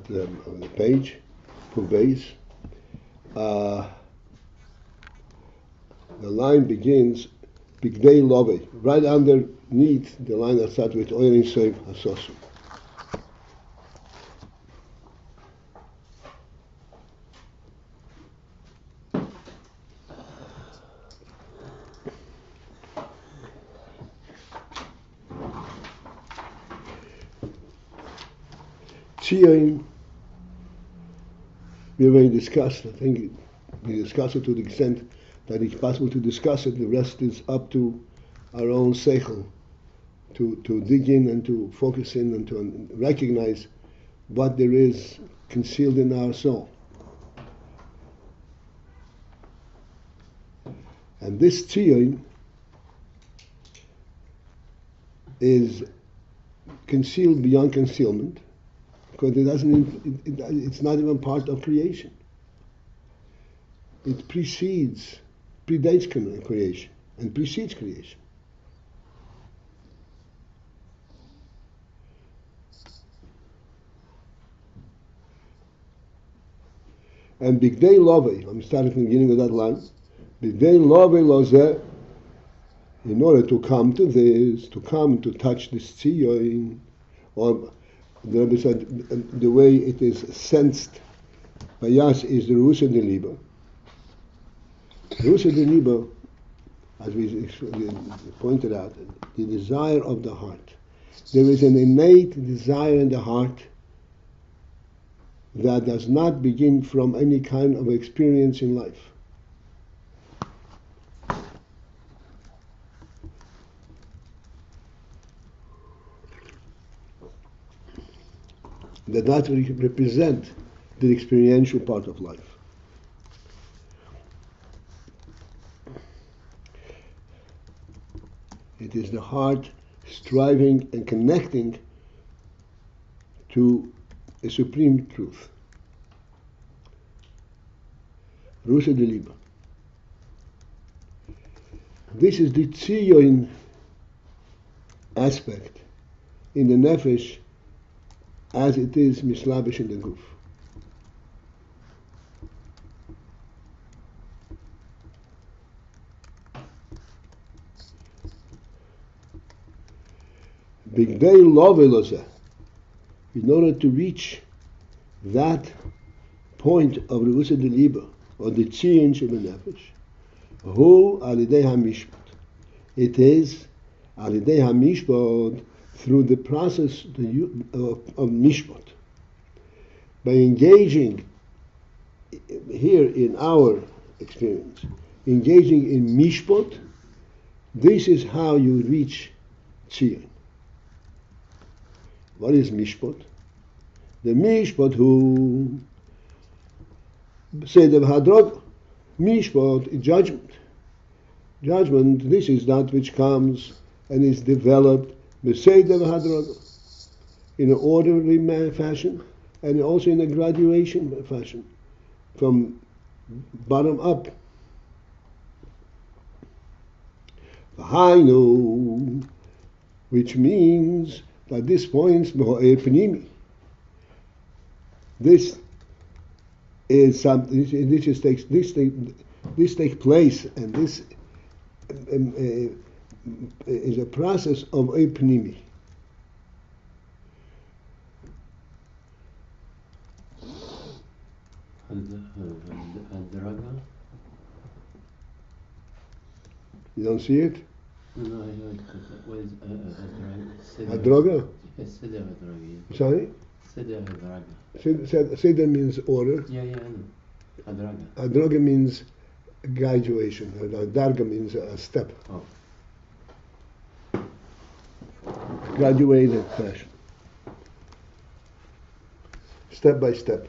that on the page, base. The line begins bichday love. Right underneath the line that starts with oirin soif hasosu. Tzion, we already discussed. I think we discussed it to the extent that it's possible to discuss it. The rest is up to our own seichel to dig in and to focus in and to recognize what there is concealed in our soul. And this tzion is concealed beyond concealment, because it's not even part of creation. It predates creation, and precedes creation. And bichday love, I'm starting from the beginning of that line, bichday love lozeh, in order to come to this, to come to touch this tzion, or the Rebbe said the way it is sensed by us is the RASHAB de Liebe. RASHAB de Liebe, as we pointed out, the desire of the heart. There is an innate desire in the heart that does not begin from any kind of experience in life. That represent the experiential part of life. It is the heart striving and connecting to a supreme truth. RASHAB de Liebe. This is the Tzion aspect in the nefesh as it is mislabish in the guf. Bichday love lozeh, in order to reach that point of RASHAB de Liebe, or the Tzion shebenefesh, hu alidei hamishpat. It is alidei hamishpat, through the process of mishpat. By engaging here in our experience, engaging in mishpat, this is how you reach Tzion. What is mishpat? The mishpat who say the hadrog, mishpat is judgment. Judgment, this is that which comes and is developed in an orderly fashion, and also in a graduation fashion, from bottom up. Which means that this points pnimi. This is something. This takes place, and this is a process of pnimi. You don't see it? No, I heard. What is Hadroga? Yes, Seder Hadroga. Sorry? Seder Hadroga. Seder means order. Yeah, I know. Hadroga. Hadroga means graduation. Darga means a step. Oh. Graduated fashion. Step by step.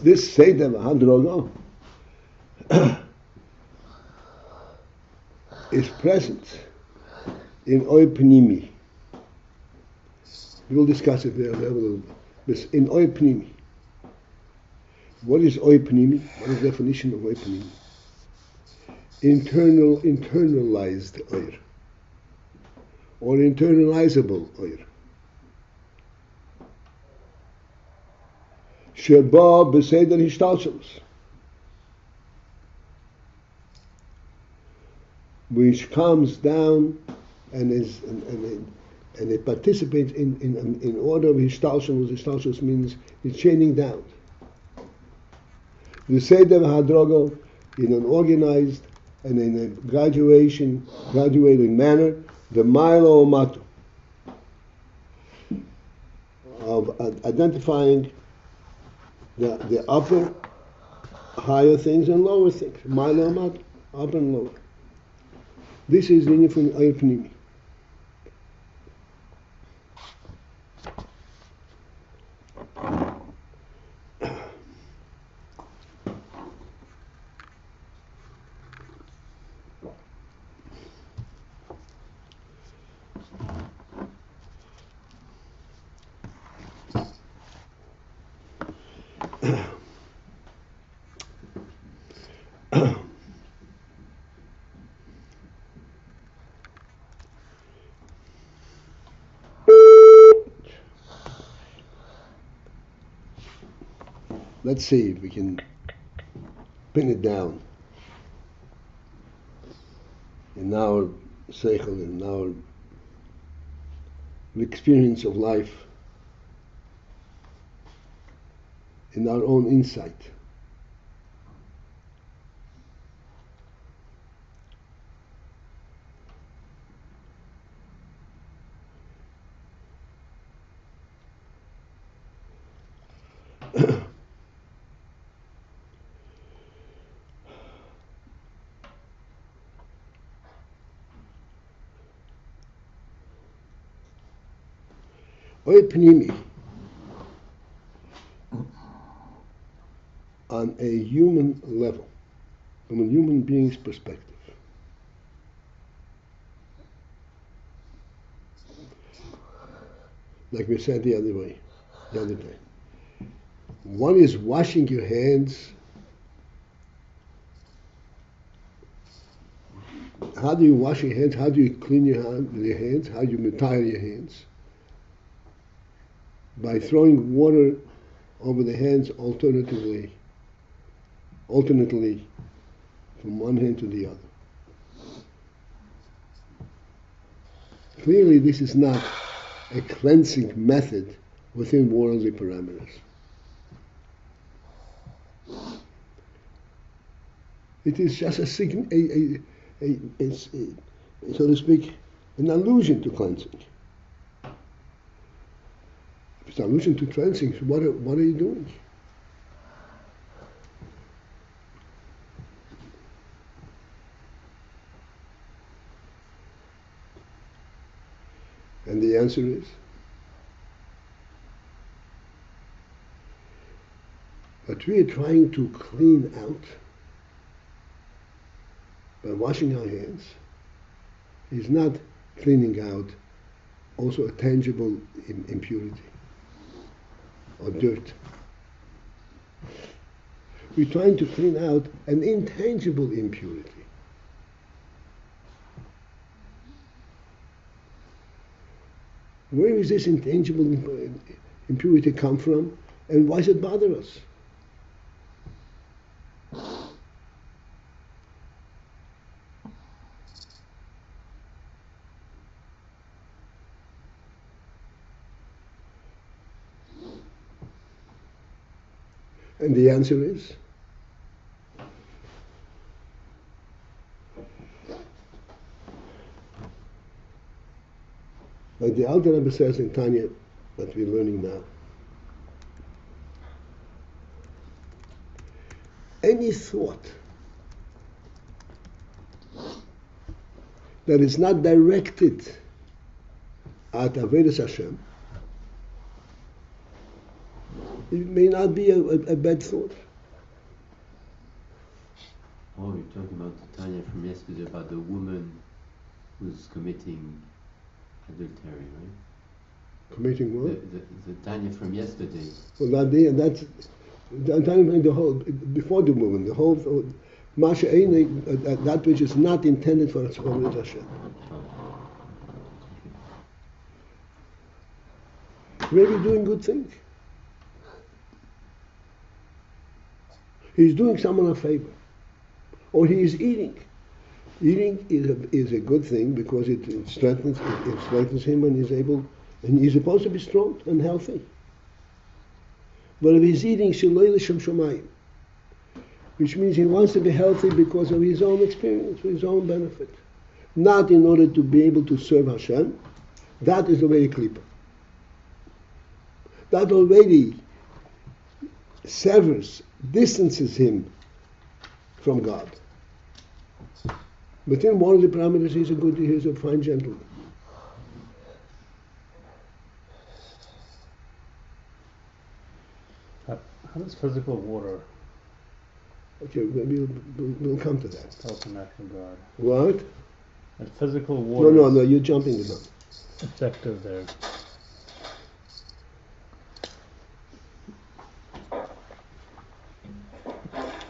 This Seder Hadroga is present in oy pnimi. We will discuss it there a little bit. In oy pnimi. What is oy pnimi? What is the definition of oy pnimi? Internalized oir, or internalizable oir. Sheba b'seder hishtalshelus, which comes down and it participates in order of hishtalshelus. Hishtalshelus means it's chaining down. The seder hadrogo, in an organized and in a graduating manner, the milo matu, of identifying the upper, higher things and lower things. Milo matu, upper and lower. This is the meaning from oy pnimi. Let's see if we can pin it down in our seichel, in our experience of life, in our own insight. Oy pnimi, on a human level, from a human being's perspective. Like we said the other day. One is washing your hands. How do you wash your hands? How do you clean your hands? How do you retire your hands? By throwing water over the hands alternately from one hand to the other. Clearly this is not a cleansing method within worldly parameters. It is just so to speak, an allusion to cleansing. If it's an allusion to cleansing, so what are you doing? And the answer is what we are trying to clean out by washing our hands is not cleaning out also a tangible impurity or dirt. We're trying to clean out an intangible impurity. Where is this intangible impurity come from, and why does it bother us? And the answer is like the Alter Rebbe says in Tanya that we're learning now. Any thought that is not directed at Avodas Hashem, it may not be a bad thought. Oh, you're talking about the Tanya from yesterday about the woman who's committing adultery, right? Committing what? The Tanya from yesterday. Well, that's the whole, before the movement, the whole, Masha Einik, that which is not intended for Tzchon Hashem. Maybe doing good things. He's doing someone a favor. Or he is eating. Eating is a good thing because it strengthens him and he's supposed to be strong and healthy. But if he's eating Shiloi L'Shem Shomayim, which means he wants to be healthy because of his own experience, for his own benefit, not in order to be able to serve Hashem, that is already klipa. That already severs, distances him from God. Within one of the parameters, he's a fine gentleman. How does physical water Okay, we'll come to that. help in that regard? What? And physical water No, you're jumping the gun. effective there.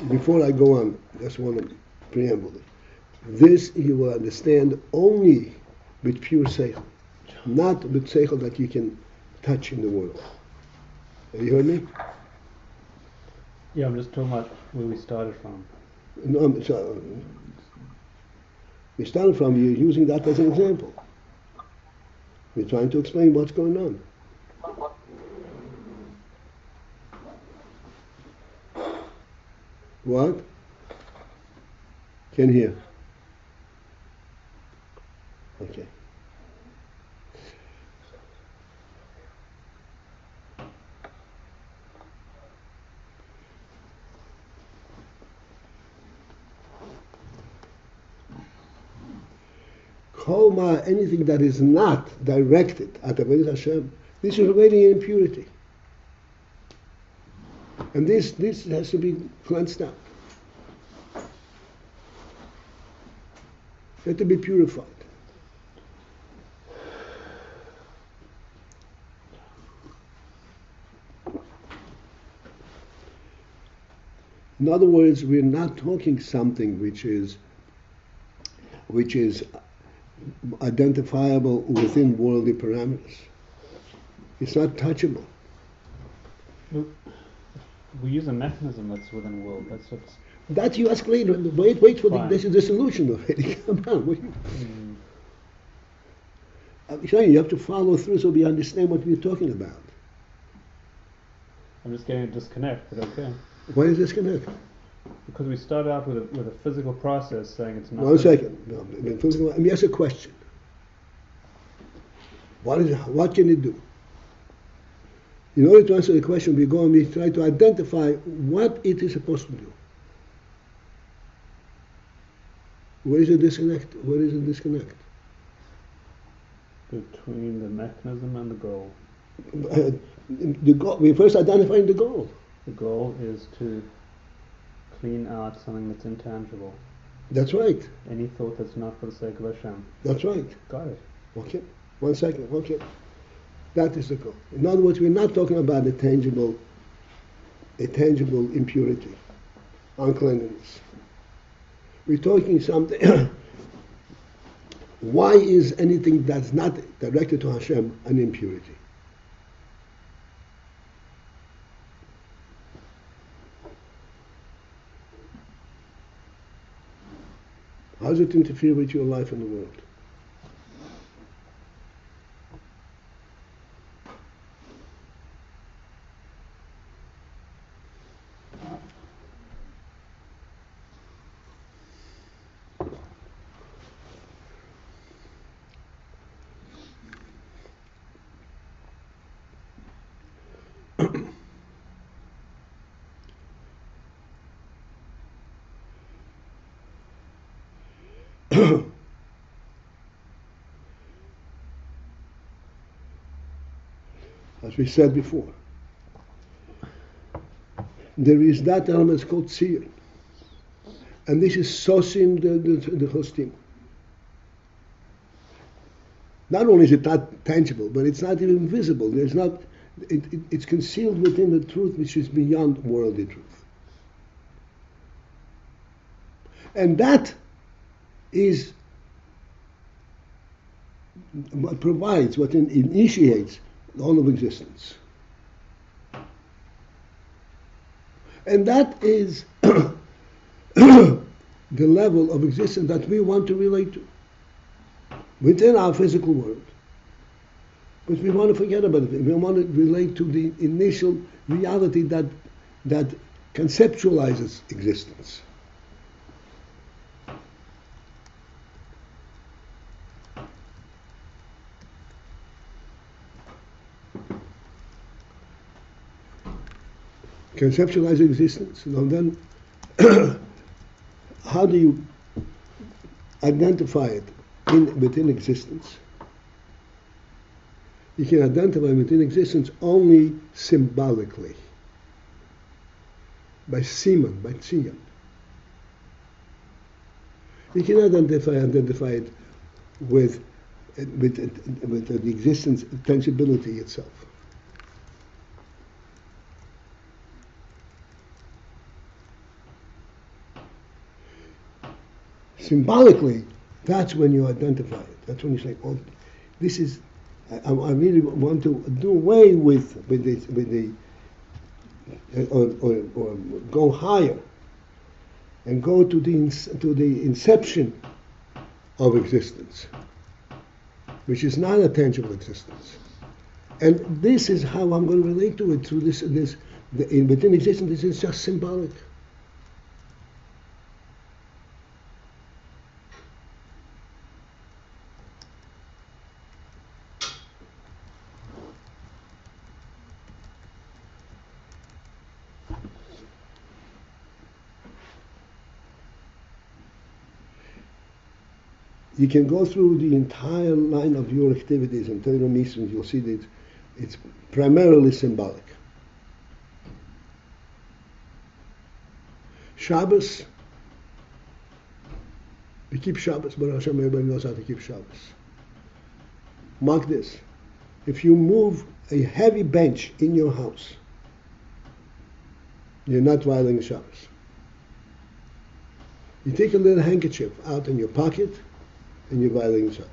Before I go on, just want to preamble it. This you will understand only with pure seichel, not with seichel that you can touch in the world. Have you heard me? Yeah, I'm just talking about where we started from. No, we started from you using that as an example. We're trying to explain what's going on. What? Can hear. Okay. Koma, anything that is not directed at Avodas Hashem, this is already an impurity. And this has to be cleansed out. It has to be purified. In other words, we're not talking something which is identifiable within worldly parameters. It's not touchable. We use a mechanism that's within world. That's what's. That you ask later. Wait for Fine. this is the solution already. Come on. I'm saying you have to follow through so we understand what we're talking about. I'm just getting a disconnect, but okay. Why is this connected? Because we start out with a physical process saying it's not. 1 second. No, let me ask a question. What can it do? In order to answer the question, we go and we try to identify what it is supposed to do. Where is the disconnect? Where is the disconnect? Between the mechanism and the goal. The goal. We're first identifying the goal. The goal is to clean out something that's intangible. That's right. Any thought that's not for the sake of Hashem. That's right. Got it. Okay. 1 second. Okay. That is the goal. In other words, we're not talking about a tangible impurity, uncleanness. We're talking something. Why is anything that's not directed to Hashem an impurity? How does it interfere with your life in the world? As we said before, there is that element called Tzion, and this is sosim the hostim. Not only is it not tangible, but it's not even visible. There's not. It's concealed within the truth which is beyond worldly truth. And that is what provides, what initiates all of existence. And that is the level of existence that we want to relate to within our physical world. But we want to forget about it. We want to relate to the initial reality that conceptualizes existence. Conceptualize existence. And then how do you identify it within existence? You can identify within existence only symbolically, by Simon, by Tzion. You can identify it with the existence, tangibility itself. Symbolically, that's when you identify it. That's when you say, "Oh, this is." I really want to do away with the or go higher and go to the inception of existence, which is not a tangible existence. And this is how I'm going to relate to it through within existence. This is just symbolic. You can go through the entire line of your activities and Torah missions. You'll see that it's primarily symbolic. Shabbos, we keep Shabbos, but Hashem, everybody knows how to keep Shabbos. Mark this: if you move a heavy bench in your house, you're not violating Shabbos. You take a little handkerchief out in your pocket, and you're violating Shabbos.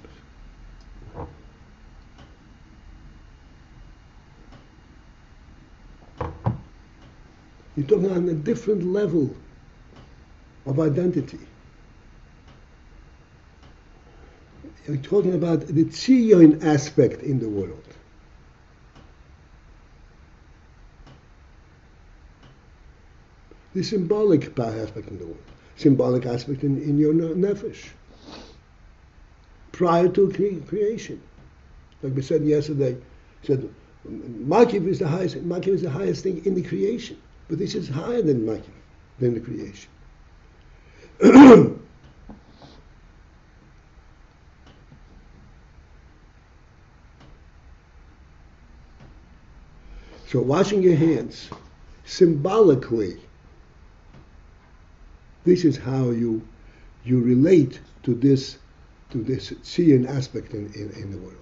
You're talking on a different level of identity. You're talking about the Tzion aspect in the world. The symbolic aspect in the world. Symbolic aspect in your nefesh. Prior to creation. Like we said yesterday, said Makiv is the highest thing in the creation. But this is higher than Makiv, than the creation. So washing your hands, symbolically, this is how you relate to this Tzion aspect in the world.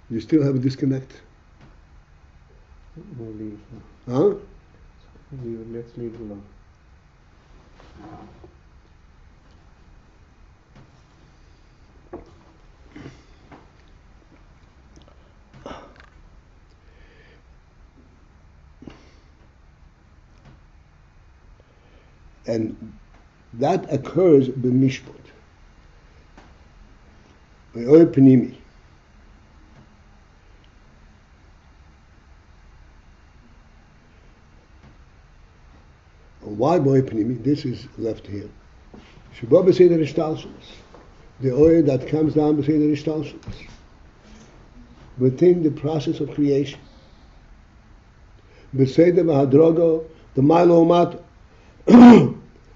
You still have a disconnect? We'll leave. Huh? Let's leave it alone. And that occurs b'mishpat, or pnimi. Why boy pnimi? This is left here. Sheba b'seder ishtalshelus, the oil that comes down b'seder ishtalshelus, within the process of creation. B'seder v'hadrogo, the milo mato.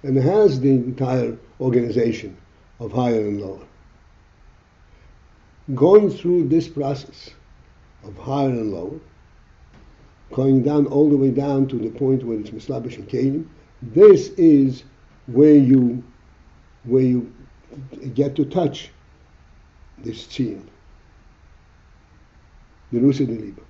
And has the entire organization of higher and lower. Going through this process of higher and lower going down all the way down to the point where it's mislabish and kelim. This is where you get to touch this Tzion, the Rusa de Liba.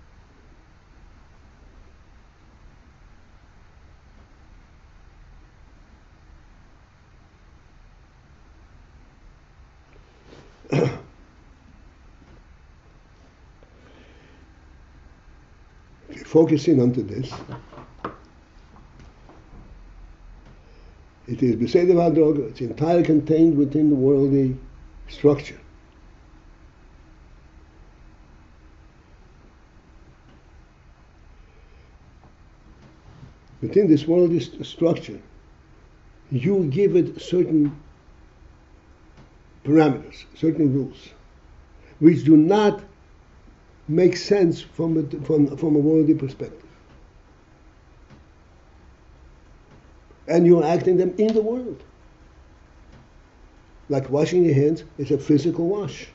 If you focus in onto this, it is beside the Vadroga, it's entirely contained within the worldly structure. Within this worldly structure, you give it certain parameters, certain rules, which do not make sense from a worldly perspective. And you're acting them in the world. Like washing your hands is a physical wash.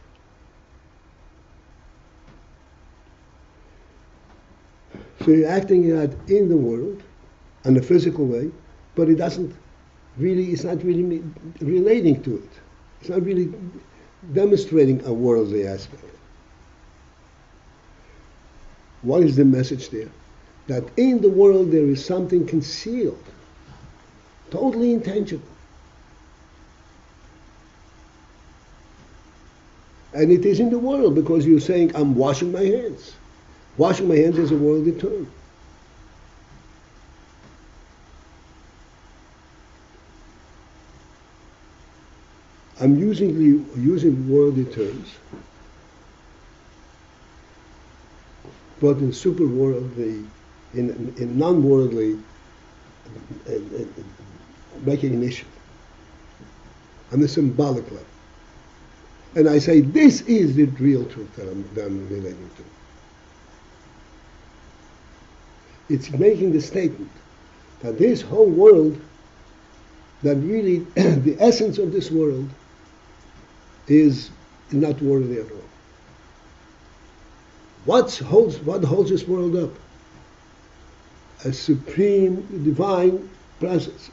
So you're acting it in the world in a physical way, but it's not really relating to it. It's not really demonstrating a worldly aspect. What is the message there? That in the world there is something concealed, totally intangible. And it is in the world because you're saying, I'm washing my hands. Washing my hands is a worldly term. I'm using worldly terms, but in super worldly, in non-worldly recognition, on the symbolic level. And I say, this is the real truth that I'm relating to. It's making the statement that this whole world, that really the essence of this world is not worthy at all. What holds this world up? A supreme divine presence.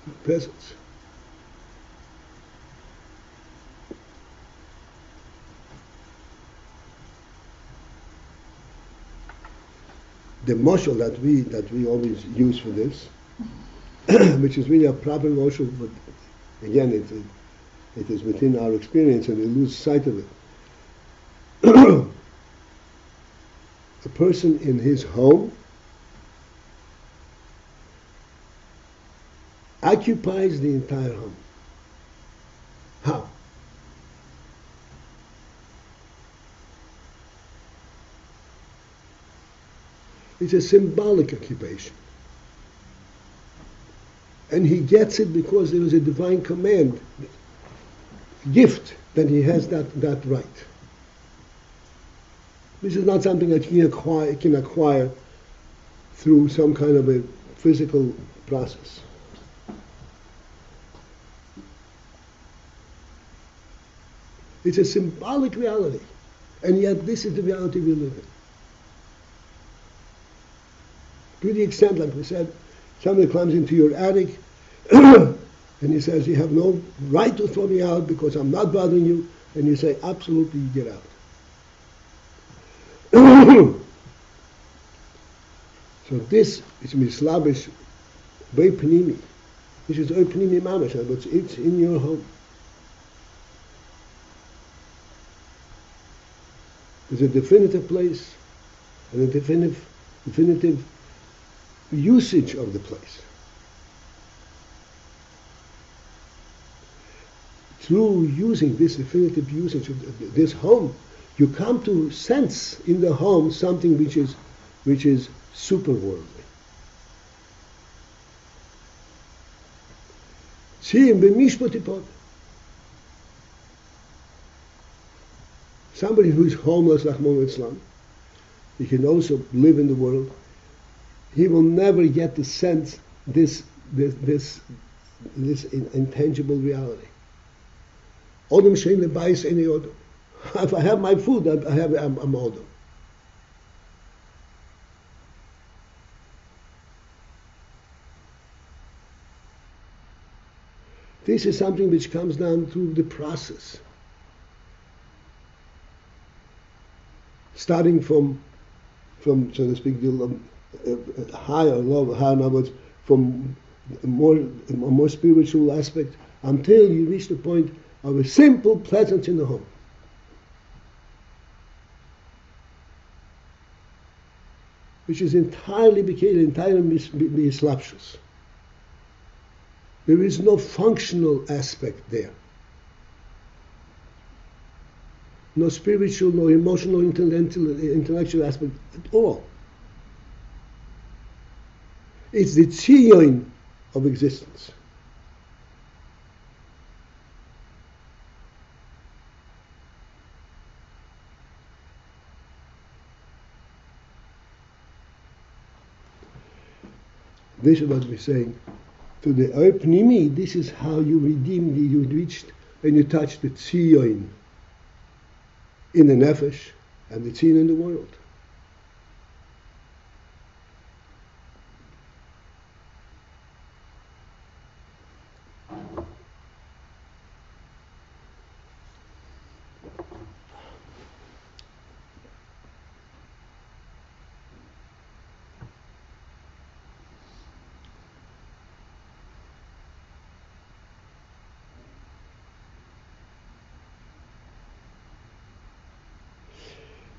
The mashal that we always use for this, which is really a proper mashal, but again it is within our experience and we lose sight of it. A person in his home occupies the entire home. How? It's a symbolic occupation. And he gets it because there is a divine command, gift, that he has that right. This is not something that he can acquire through some kind of a physical process. It's a symbolic reality, and yet this is the reality we live in. To the extent, like we said, somebody climbs into your attic and he says, you have no right to throw me out because I'm not bothering you, and you say, absolutely, you get out. So this is mislabish by pnimi. This is pnimi mamash, but it's in your home. There's a definitive place and a definitive usage of the place. Through using this definitive usage of this home, you come to sense in the home something which is super worldly. Tzion b'mishpat. Somebody who is homeless, like Islam, he can also live in the world. He will never get to sense this intangible reality. Odom shein lebayis eni odom. If I have my food, I'm odom. This is something which comes down through the process. Starting from so to speak, the higher, lower, higher, in other words, from a more spiritual aspect, until you reach the point of a simple presence in the home. Which is entirely mislapshus. There is no functional aspect there. No spiritual, no emotional, intellectual aspect at all. It's the Tzion of existence. This is what we're saying. To the pnimi, this is how you redeem, you reached, when you touch the Tzion in the nefesh and the Tzion in the world.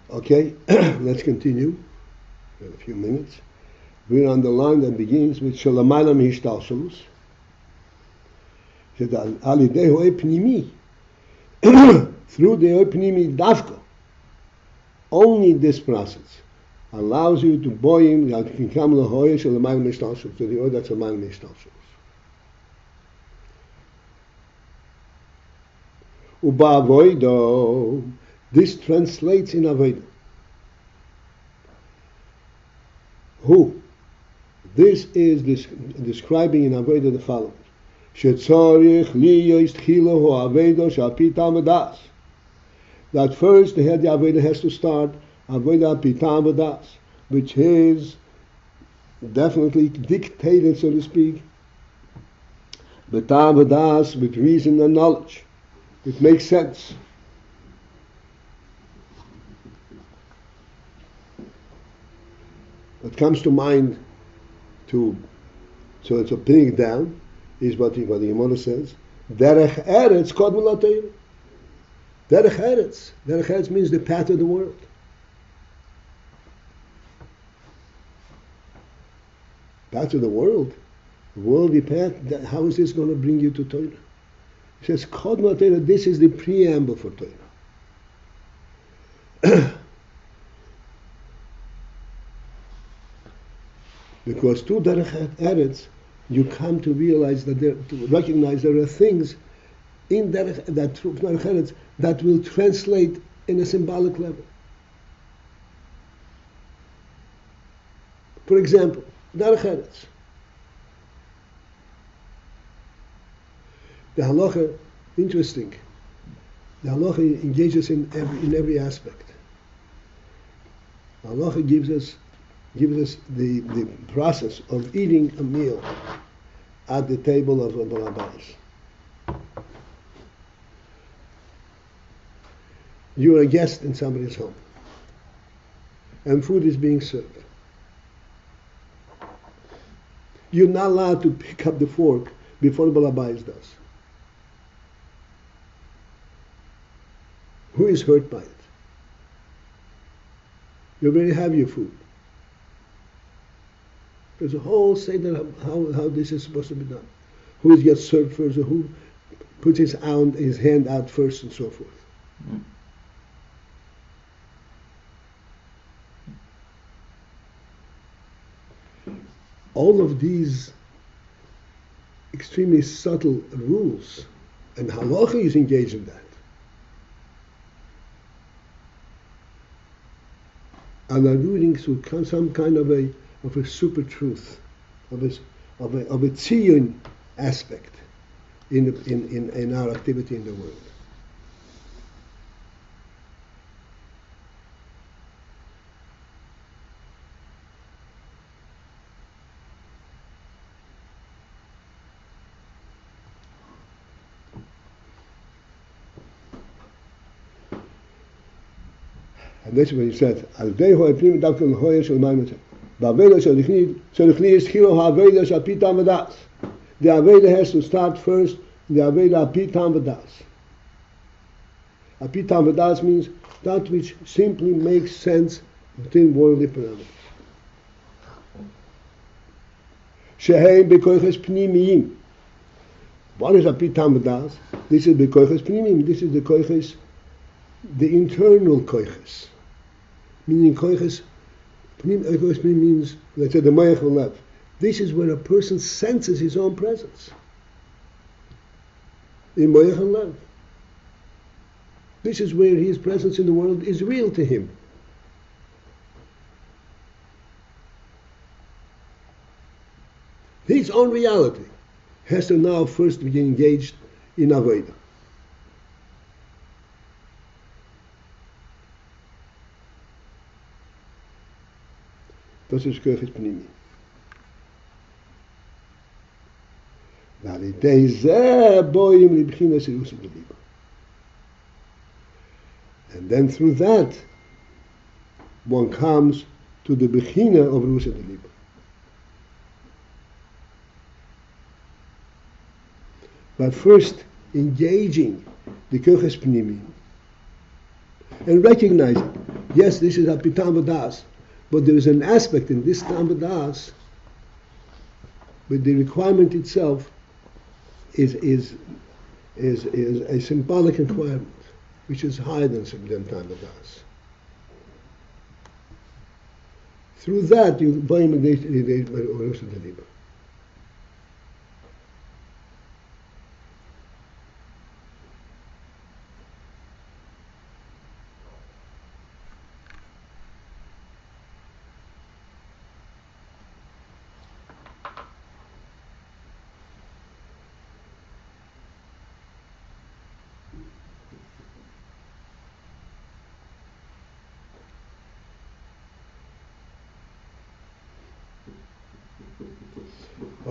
Okay, let's continue in a few minutes. We're on the line that begins with Shalamayla Mihishtalshalus. Through the pnimi dafka, only this process allows you to boim that can come lahoya Shalamayla Mihishtalshalus, to the order that's Shalamayla Mihishtalshalus. Uba avoido. This translates in Avodah. Who? This is describing in Avodah the following. That first the Avodah has to start Avodah Pitam Vadas, which is definitely dictated, so to speak, Pitam Vadas, with reason and knowledge. It makes sense. What comes to mind so it's a pinning down, is what the Gemara says, Derech Eretz Kodmul HaTorah. Derech Eretz. Derech Eretz means the path of the world. Path of the world. The worldly path, how is this going to bring you to Torah? He says, Kodmul HaTorah, this is the preamble for Torah. Because through Derech Eretz, you come to realize to recognize there are things in Derech Eretz that will translate in a symbolic level. For example, Derech Eretz. The halacha, interesting. The halacha engages in every aspect. The halacha gives us the process of eating a meal at the table of the rabbis. You are a guest in somebody's home, and food is being served. You're not allowed to pick up the fork before the rabbis does. Who is hurt by it? You already have your food. There's a whole seder how this is supposed to be done. Who gets served first, or who puts his hand out first, and so forth. All of these extremely subtle rules, and halacha is engaged in that, are alluding to some kind of a super truth, of a Tzion aspect in our activity in the world. And that's what he said. Al deho pnimi davka l'hoya shel maimet. Ba'aveda shel lichni is chilo ha'aveda shel pitam v'das. The aveda has to start first. The aveda pitam v'das. Pitam v'das means that which simply makes sense within worldly parameters. Sheheim bekoiches pnimiyim. What is pitam v'das? This is bekoiches pnimiyim. This is the koiches, the internal koiches. Meaning koiches, koiches means, let's say, the moyach v'lev. This is where a person senses his own presence. In moyach v'lev. This is where his presence in the world is real to him. His own reality has to now first be engaged in avodah. Das ist koiches pnimi. ועל ידי זה בואים לבחינת ארוusal בליבה. And then through that, one comes to the bechina of arousal beliba. But first, engaging the koiches pnimi and recognizing, yes, this is a pitam v'das, but there is an aspect in this tam v'das, but the requirement itself is a symbolic requirement, which is higher than tam v'das. Through that, you buy him the arousal beliba.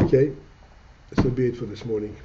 Okay, this will be it for this morning.